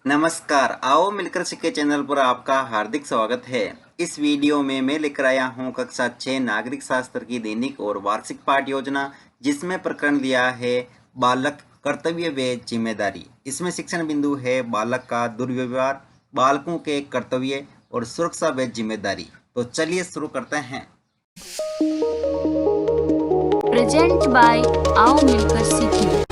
नमस्कार, आओ मिलकर सीखे चैनल पर आपका हार्दिक स्वागत है। इस वीडियो में मैं लेकर आया हूं कक्षा 6 नागरिक शास्त्र की दैनिक और वार्षिक पाठ योजना, जिसमें प्रकरण लिया है बालक कर्तव्य व जिम्मेदारी। इसमें शिक्षण बिंदु है बालक का दुर्व्यवहार, बालकों के कर्तव्य और सुरक्षा व जिम्मेदारी। तो चलिए शुरू करते हैं। प्रेजेंट बाय आओ मिलकर सीखें।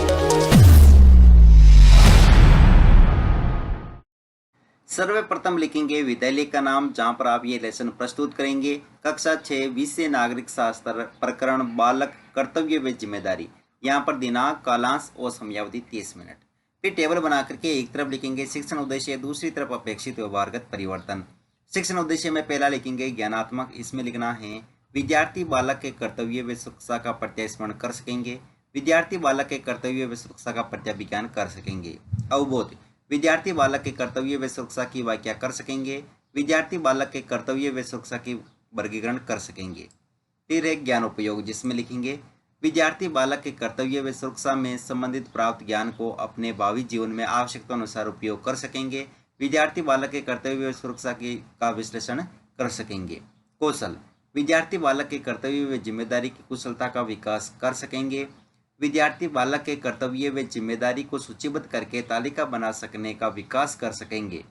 सर्वप्रथम लिखेंगे विद्यालय का नाम, जहां पर आप ये लेसन प्रस्तुत करेंगे। कक्षा 6 विषय नागरिक शास्त्र, प्रकरण बालक कर्तव्य व जिम्मेदारी। यहाँ पर दिनांक, कालांश और समयावधि 30 मिनट। फिर टेबल बना करके एक तरफ लिखेंगे शिक्षण उद्देश्य, दूसरी तरफ अपेक्षित व्यवहारगत परिवर्तन। शिक्षण उद्देश्य में पहला लिखेंगे ज्ञानात्मक। इसमें लिखना है विद्यार्थी बालक के कर्तव्य व सुरक्षा का प्रत्यास्मरण कर सकेंगे। विद्यार्थी बालक के कर्तव्य व सुरक्षा का प्रत्याभिज्ञान कर सकेंगे। अवबोध, विद्यार्थी बालक के कर्तव्य व सुरक्षा की व्याख्या कर सकेंगे। विद्यार्थी बालक के कर्तव्य व सुरक्षा की वर्गीकरण कर सकेंगे। फिर है ज्ञानोपयोग, जिसमें लिखेंगे विद्यार्थी बालक के कर्तव्य व सुरक्षा में संबंधित प्राप्त ज्ञान को अपने भावी जीवन में आवश्यकता अनुसार उपयोग कर सकेंगे। विद्यार्थी बालक के कर्तव्य व सुरक्षा का विश्लेषण कर सकेंगे। कौशल, विद्यार्थी बालक के कर्तव्य व जिम्मेदारी की कुशलता का विकास कर सकेंगे। विद्यार्थी बालक के कर्तव्य व जिम्मेदारी को सूचीबद्ध करके तालिका बना सकने का विकास कर सकेंगे।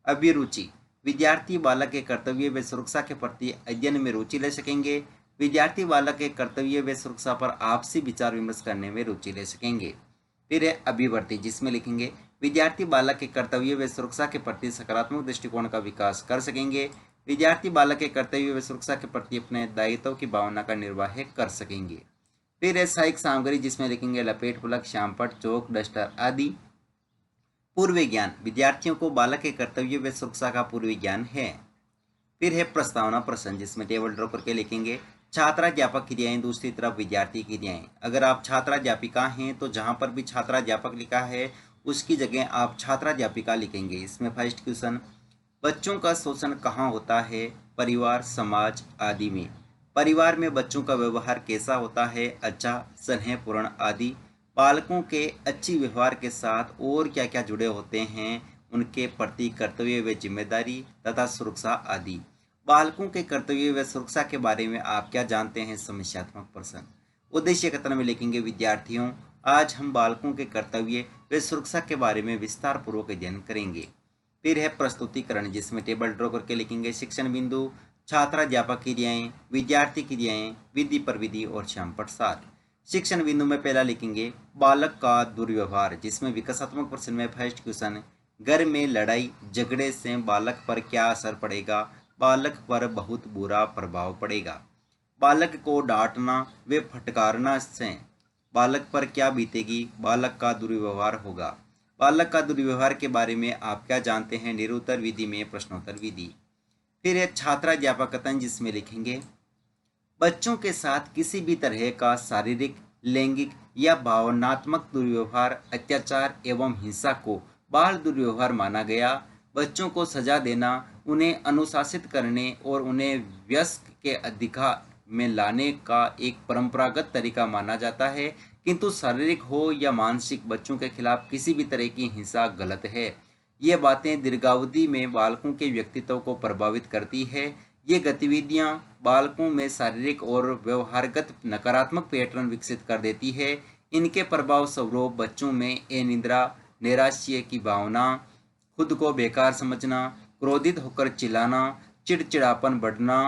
अभिरुचि, विद्यार्थी बालक के कर्तव्य व सुरक्षा के प्रति अध्ययन में रुचि ले सकेंगे। विद्यार्थी बालक के कर्तव्य व सुरक्षा पर आपसी विचार विमर्श करने में रुचि ले सकेंगे। फिर है अभिवृत्ति, जिसमें लिखेंगे विद्यार्थी बालक के कर्तव्य व सुरक्षा के प्रति सकारात्मक दृष्टिकोण का विकास कर सकेंगे। विद्यार्थी बालक के कर्तव्य व सुरक्षा के प्रति अपने दायित्व की भावना का निर्वाह कर सकेंगे। फिर है सहायक सामग्री, जिसमें लिखेंगे लपेट पुलक, श्यामपट, चौक, डस्टर आदि। पूर्व ज्ञान, विद्यार्थियों को बालक के कर्तव्य व सुरक्षा का पूर्व ज्ञान है। फिर है प्रस्तावना प्रश्न, जिसमें टेबल ड्रॉ करके लिखेंगे छात्राध्यापक क्रियाएं, दूसरी तरफ विद्यार्थी क्रियाएं। अगर आप छात्राध्यापिका हैं तो जहां पर भी छात्राध्यापक लिखा है उसकी जगह आप छात्राध्यापिका लिखेंगे। इसमें फर्स्ट क्वेश्चन, बच्चों का शोषण कहाँ होता है? परिवार, समाज आदि में। परिवार में बच्चों का व्यवहार कैसा होता है? अच्छा, स्नेहपूर्ण आदि। बालकों के अच्छी व्यवहार के साथ और क्या क्या जुड़े होते हैं? उनके प्रति कर्तव्य व जिम्मेदारी तथा सुरक्षा आदि। बालकों के कर्तव्य व सुरक्षा के बारे में आप क्या जानते हैं? समस्यात्मक प्रश्न। उद्देश्य कथन में लिखेंगे विद्यार्थियों, आज हम बालकों के कर्तव्य व सुरक्षा के बारे में विस्तार पूर्वक अध्ययन करेंगे। फिर है प्रस्तुतिकरण, जिसमें टेबल ड्रॉ करके लिखेंगे शिक्षण बिंदु, छात्राध्यापक क्रियाएं, विद्यार्थी क्रियाएं, विधि पर विधि और श्यामपट 7। शिक्षण बिंदु में पहला लिखेंगे बालक का दुर्व्यवहार, जिसमें विकासात्मक प्रश्न में फर्स्ट क्वेश्चन, घर में लड़ाई झगड़े से बालक पर क्या असर पड़ेगा? बालक पर बहुत बुरा प्रभाव पड़ेगा। बालक को डांटना व फटकारना से बालक पर क्या बीतेगी? बालक का दुर्व्यवहार होगा। बालक का दुर्व्यवहार के बारे में आप क्या जानते हैं? निरुत्तर विधि में प्रश्नोत्तर विधि। फिर है छात्राध्यापक कथन, जिसमें लिखेंगे बच्चों के साथ किसी भी तरह का शारीरिक, लैंगिक या भावनात्मक दुर्व्यवहार, अत्याचार एवं हिंसा को बाल दुर्व्यवहार माना गया। बच्चों को सजा देना, उन्हें अनुशासित करने और उन्हें वयस्क के अधिकार में लाने का एक परंपरागत तरीका माना जाता है, किंतु शारीरिक हो या मानसिक बच्चों के खिलाफ किसी भी तरह की हिंसा गलत है। ये बातें दीर्घावधि में बालकों के व्यक्तित्व को प्रभावित करती है। ये गतिविधियां बालकों में शारीरिक और व्यवहारगत नकारात्मक पैटर्न विकसित कर देती है। इनके प्रभाव स्वरूप बच्चों में अनिद्रा, नैराश्य की भावना, खुद को बेकार समझना, क्रोधित होकर चिल्लाना, चिड़चिड़ापन बढ़ना,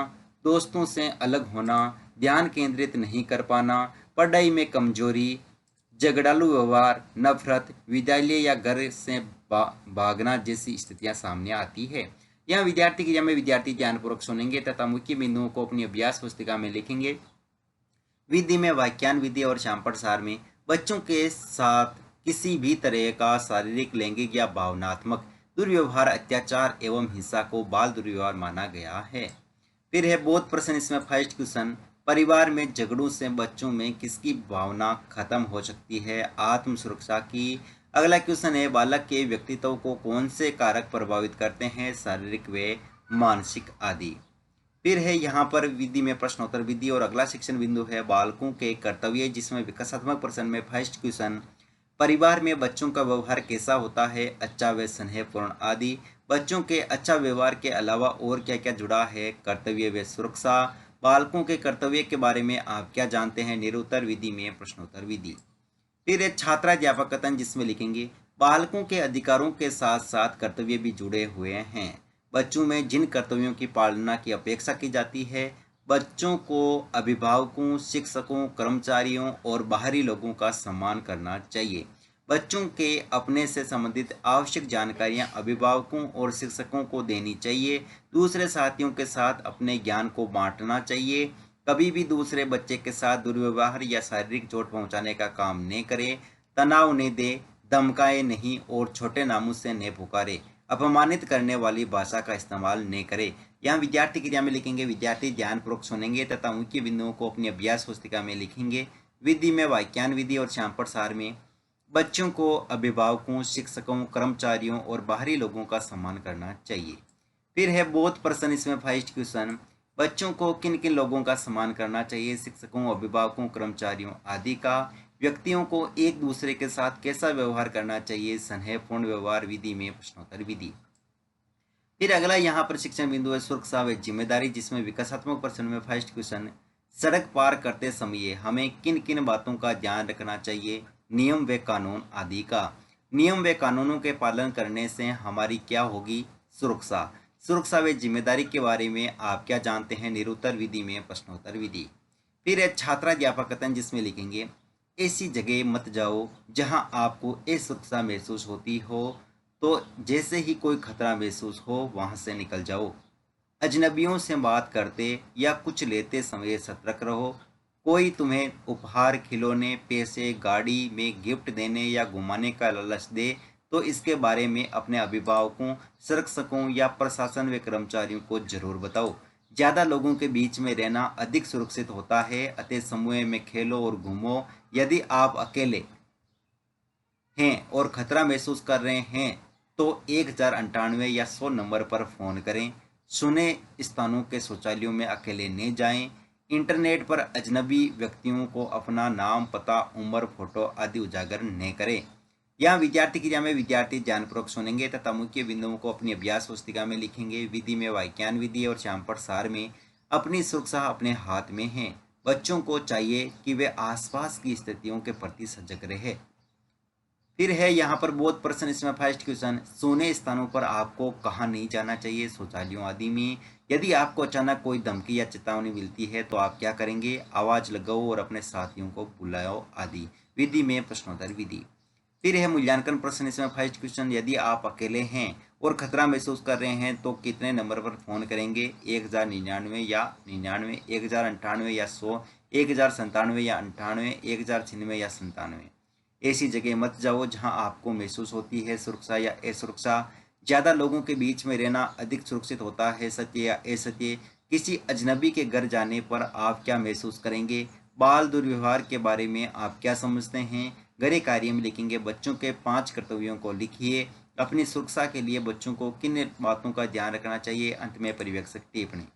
दोस्तों से अलग होना, ध्यान केंद्रित नहीं कर पाना, पढ़ाई में कमजोरी, झगड़ालू व्यवहार, नफरत, विद्यालय या घर से भागना जैसी स्थितियां सामने आती है। यहाँ विद्यार्थी क्रिया में विद्यार्थी ध्यानपूर्वक सुनेंगे तथा मुख्य बिंदुओं को अपनी अभ्यास पुस्तिका में लिखेंगे। विधि में वाक्यान विधि और श्यामपट सार में बच्चों के साथ किसी भी तरह का शारीरिक, लैंगिक या भावनात्मक दुर्व्यवहार, अत्याचार एवं हिंसा को बाल दुर्व्यवहार माना गया है। फिर है बोध प्रश्न, इसमें फर्स्ट क्वेश्चन, परिवार में झगड़ों से बच्चों में किसकी भावना खत्म हो सकती है? आत्म सुरक्षा की। अगला क्वेश्चन है बालक के व्यक्तित्व को कौन से कारक प्रभावित करते हैं? शारीरिक व मानसिक आदि। फिर है यहाँ पर विधि में प्रश्नोत्तर विधि और अगला शिक्षण बिंदु है बालकों के कर्तव्य, जिसमें विकासात्मक प्रश्न में फर्स्ट क्वेश्चन, परिवार में बच्चों का व्यवहार कैसा होता है, अच्छा व स्नेहपूर्ण आदि। बच्चों के अच्छा व्यवहार के अलावा और क्या क्या जुड़ा है, कर्तव्य व सुरक्षा। बालकों के कर्तव्य के बारे में आप क्या जानते हैं, निरुत्तर विधि में प्रश्नोत्तर विधि। फिर एक छात्राध्यापक कथन जिसमें लिखेंगे बालकों के अधिकारों के साथ साथ कर्तव्य भी जुड़े हुए हैं। बच्चों में जिन कर्तव्यों की पालना की अपेक्षा की जाती है, बच्चों को अभिभावकों, शिक्षकों, कर्मचारियों और बाहरी लोगों का सम्मान करना चाहिए। बच्चों के अपने से संबंधित आवश्यक जानकारियां अभिभावकों और शिक्षकों को देनी चाहिए। दूसरे साथियों के साथ अपने ज्ञान को बांटना चाहिए। कभी भी दूसरे बच्चे के साथ दुर्व्यवहार या शारीरिक चोट पहुंचाने का काम नहीं करे। तनाव नहीं दे, धमकाए नहीं और छोटे नामों से नहीं पुकारे। अपमानित करने वाली भाषा का इस्तेमाल नहीं करे। यहाँ विद्यार्थी क्रिया में लिखेंगे विद्यार्थी ध्यानपूर्वक सुनेंगे तथा मुख्य बिंदुओं को अपनी अभ्यास पुस्तिका में लिखेंगे। विधि में वाक्यान विधि और श्यामपट सार में बच्चों को अभिभावकों, शिक्षकों, कर्मचारियों और बाहरी लोगों का सम्मान करना चाहिए। फिर है बोध प्रश्न, इसमें फर्स्ट क्वेश्चन बच्चों को किन किन लोगों का सम्मान करना चाहिए, शिक्षकों, अभिभावकों, कर्मचारियों आदि का। व्यक्तियों को एक दूसरे के साथ कैसा व्यवहार करना चाहिए, स्नेहपूर्ण व्यवहार विधि में प्रश्नोत्तर विधि। फिर अगला यहाँ पर शिक्षण बिंदु है सुरक्षा व जिम्मेदारी, जिसमें विकासात्मक प्रश्न में फर्स्ट क्वेश्चन सड़क पार करते समय हमें किन किन बातों का ध्यान रखना चाहिए, नियम व कानून आदि का। नियम व कानूनों के पालन करने से हमारी क्या होगी, सुरक्षा। सुरक्षा व जिम्मेदारी के बारे में आप क्या जानते हैं, निरुत्तर विधि में प्रश्नोत्तर विधि। फिर है छात्राध्यापक कथन, जिसमें लिखेंगे ऐसी जगह मत जाओ जहां आपको असुरक्षा महसूस होती हो, तो जैसे ही कोई खतरा महसूस हो वहां से निकल जाओ। अजनबियों से बात करते या कुछ लेते समय सतर्क रहो। कोई तुम्हें उपहार, खिलौने, पैसे, गाड़ी में गिफ्ट देने या घुमाने का लालच दे तो इसके बारे में अपने अभिभावकों, शिक्षकों या प्रशासन व कर्मचारियों को जरूर बताओ। ज़्यादा लोगों के बीच में रहना अधिक सुरक्षित होता है, अतः समूह में खेलो और घूमो। यदि आप अकेले हैं और खतरा महसूस कर रहे हैं तो 1098 या 100 नंबर पर फ़ोन करें। सुने स्थानों के शौचालयों में अकेले नहीं जाएं। इंटरनेट पर अजनबी व्यक्तियों को अपना नाम, पता, उम्र, फोटो आदि उजागर नहीं करें। यहाँ विद्यार्थी क्रिया में विद्यार्थी ध्यानपूर्वक सुनेंगे तथा मुख्य बिंदुओं को अपनी अभ्यास पुस्तिका में लिखेंगे। विधि में वाक्यान विधि और श्यामपट सार में अपनी सुरक्षा अपने हाथ में है। बच्चों को चाहिए कि वे आसपास की स्थितियों के प्रति सजग रहे। फिर है यहाँ पर बोध प्रश्न, इसमें फर्स्ट क्वेश्चन सोने स्थानों पर आपको कहाँ नहीं जाना चाहिए, शौचालयों आदि में। यदि आपको अचानक कोई धमकी या चेतावनी मिलती है तो आप क्या करेंगे, आवाज लगाओ और अपने साथियों को बुलाओ आदि। विधि में प्रश्नोत्तर विधि। फिर है मूल्यांकन प्रश्न, इसमें फर्स्ट क्वेश्चन यदि आप अकेले हैं और खतरा महसूस कर रहे हैं तो कितने नंबर पर फोन करेंगे, 1099 या 99, 1098 या 100, 1097 या 98, 1096 या 97। ऐसी जगह मत जाओ जहां आपको महसूस होती है सुरक्षा या असुरक्षा। ज़्यादा लोगों के बीच में रहना अधिक सुरक्षित होता है, सत्य या असत्य। किसी अजनबी के घर जाने पर आप क्या महसूस करेंगे। बाल दुर्व्यवहार के बारे में आप क्या समझते हैं। गृह कार्य में लिखेंगे बच्चों के 5 कर्तव्यों को लिखिए। अपनी सुरक्षा के लिए बच्चों को किन बातों का ध्यान रखना चाहिए। अंत में परिव्यक्त टिप्पणी।